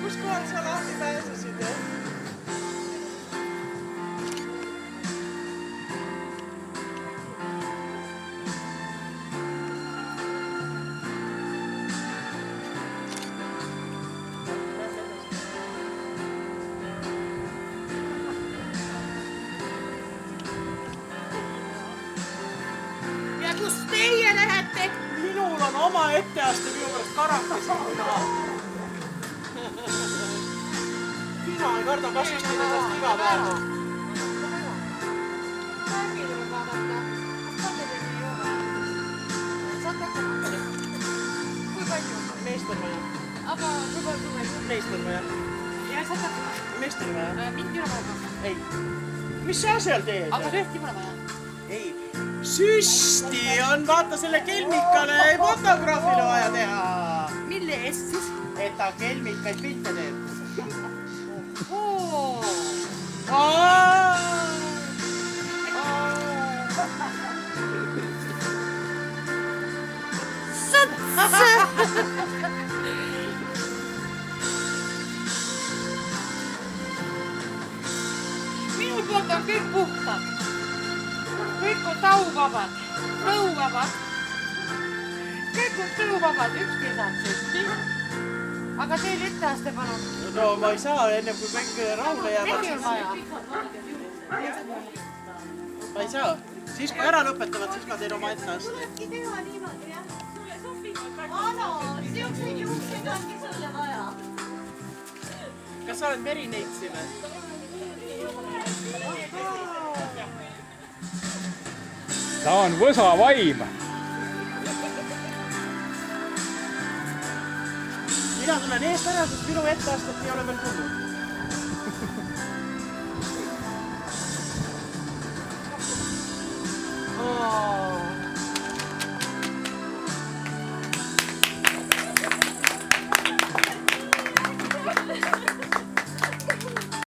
Kus kohal sa lahti pääsesid? Ja kus teie lähete? Minul on oma etteaste minu pärast karakesi. Mina ei karda kasvustada tast iga päev. Meest on vaja. Aga kui palju? Meest on vaja. Ja sa tahad? Meest on vaja. Mind ei ole vaja. Ei. Mis sa seal teed? Aga süsti pole vaja. Ei. Süsti on vaata selle kelmikale fotograafile vaja teha. Mille eest siis? Et ta kelmikaid pilte teeb. Oo. Minu poolt on kõik puhtad. Kõik on tauvabad, tõuvabad. Kõik on tõuvabad, ükski ei saanud süsti. Aga teil etteaste palun. No ma ei saa enne kui kõik rahule jäävad. Mingi on vaja. Ma ei saa. Siis kui ära lõpetavad, siis ma teen oma etteaste. Tulebki teha niimoodi, jah? Sulle sobivad väga. Ano, siukseid juukseid ongi sulle vaja. Kas sa oled Merineitsi või? Ta on võsa vaim. Mina tulen eest ära, sest minu etteastet ei ole veel tulnud.